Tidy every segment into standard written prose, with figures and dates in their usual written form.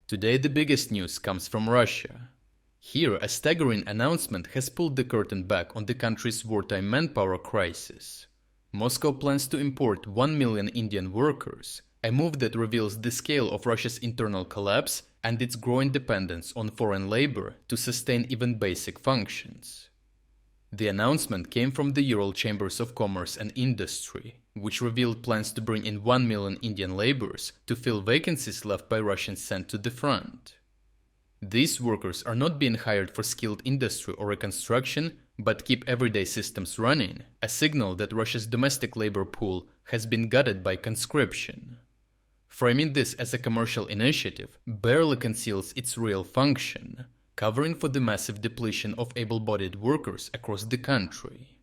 Today the biggest news comes from Russia. Here, a staggering announcement has pulled the curtain back on the country's wartime manpower crisis. Moscow plans to import 1 million Indian workers, a move that reveals the scale of Russia's internal collapse and its growing dependence on foreign labor to sustain even basic functions. The announcement came from the Ural Chambers of Commerce and Industry, which revealed plans to bring in 1 million Indian laborers to fill vacancies left by Russians sent to the front. These workers are not being hired for skilled industry or reconstruction, but keep everyday systems running, a signal that Russia's domestic labor pool has been gutted by conscription. Framing this as a commercial initiative barely conceals its real function, covering for the massive depletion of able-bodied workers across the country.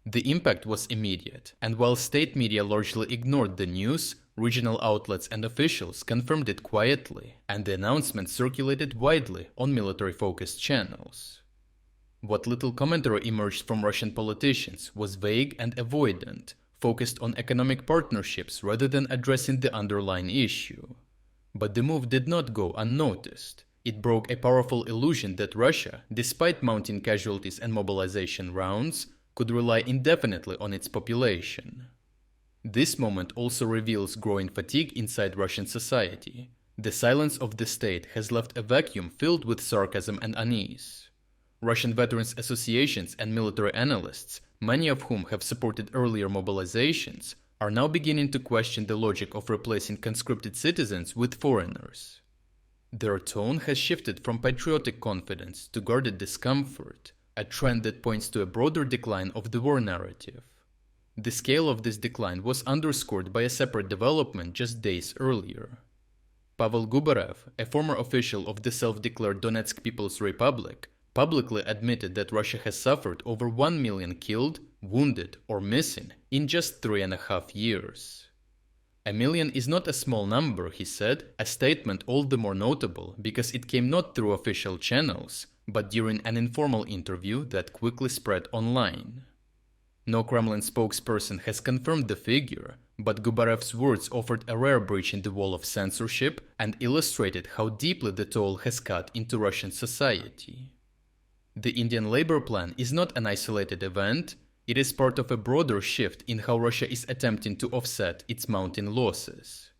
The impact was immediate, and while state media largely ignored the news, regional outlets and officials confirmed it quietly, and the announcement circulated widely on military-focused channels. What little commentary emerged from Russian politicians was vague and avoidant, focused on economic partnerships rather than addressing the underlying issue. But the move did not go unnoticed. It broke a powerful illusion that Russia, despite mounting casualties and mobilization rounds, could rely indefinitely on its population. This moment also reveals growing fatigue inside Russian society. The silence of the state has left a vacuum filled with sarcasm and unease. Russian veterans associations and military analysts, many of whom have supported earlier mobilizations, are now beginning to question the logic of replacing conscripted citizens with foreigners. Their tone has shifted from patriotic confidence to guarded discomfort, a trend that points to a broader decline of the war narrative. The scale of this decline was underscored by a separate development just days earlier. Pavel Gubarev, a former official of the self-declared Donetsk People's Republic, publicly admitted that Russia has suffered over 1 million killed, wounded, or missing in just 3.5 years. A million is not a small number, he said, a statement all the more notable because it came not through official channels, but during an informal interview that quickly spread online. No Kremlin spokesperson has confirmed the figure, but Gubarev's words offered a rare breach in the wall of censorship and illustrated how deeply the toll has cut into Russian society. The Indian labor plan is not an isolated event, it is part of a broader shift in how Russia is attempting to offset its mounting losses.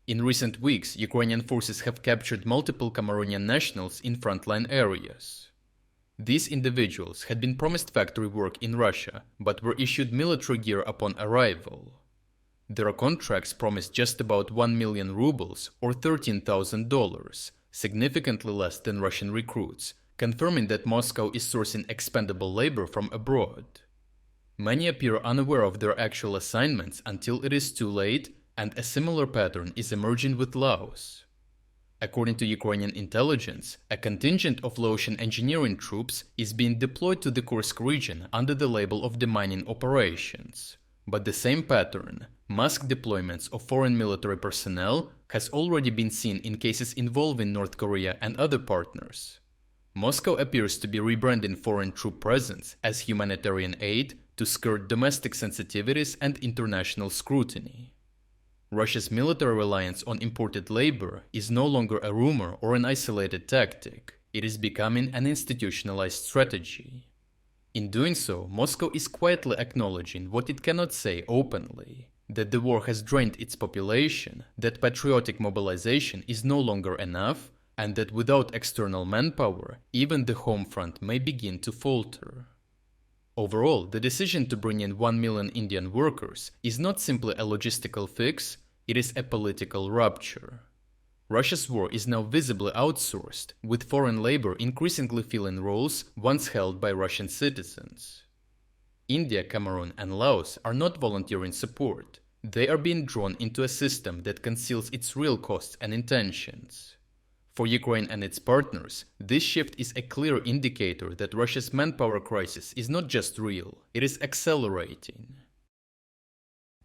In recent weeks, Ukrainian forces have captured multiple Cameroonian nationals in frontline areas. These individuals had been promised factory work in Russia, but were issued military gear upon arrival. Their contracts promised just about 1 million rubles or $13,000, significantly less than Russian recruits, confirming that Moscow is sourcing expendable labor from abroad. Many appear unaware of their actual assignments until it is too late, and a similar pattern is emerging with Laos. According to Ukrainian intelligence, a contingent of Laotian engineering troops is being deployed to the Kursk region under the label of demining operations. But the same pattern, mass deployments of foreign military personnel, has already been seen in cases involving North Korea and other partners. Moscow appears to be rebranding foreign troop presence as humanitarian aid to skirt domestic sensitivities and international scrutiny. Russia's military reliance on imported labor is no longer a rumor or an isolated tactic, it is becoming an institutionalized strategy. In doing so, Moscow is quietly acknowledging what it cannot say openly, that the war has drained its population, that patriotic mobilization is no longer enough, and that without external manpower, even the home front may begin to falter. Overall, the decision to bring in 1 million Indian workers is not simply a logistical fix, it is a political rupture. Russia's war is now visibly outsourced, with foreign labor increasingly filling roles once held by Russian citizens. India, Cameroon, and Laos are not volunteering support, they are being drawn into a system that conceals its real costs and intentions. For Ukraine and its partners, this shift is a clear indicator that Russia's manpower crisis is not just real, it is accelerating.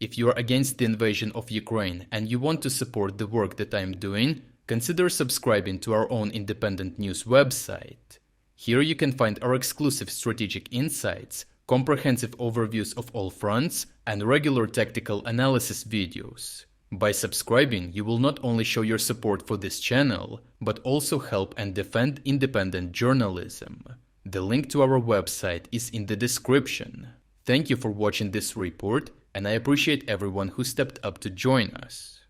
If you are against the invasion of Ukraine and you want to support the work that I am doing, consider subscribing to our own independent news website. Here you can find our exclusive strategic insights, comprehensive overviews of all fronts, and regular tactical analysis videos. By subscribing, you will not only show your support for this channel, but also help and defend independent journalism. The link to our website is in the description. Thank you for watching this report, and I appreciate everyone who stepped up to join us.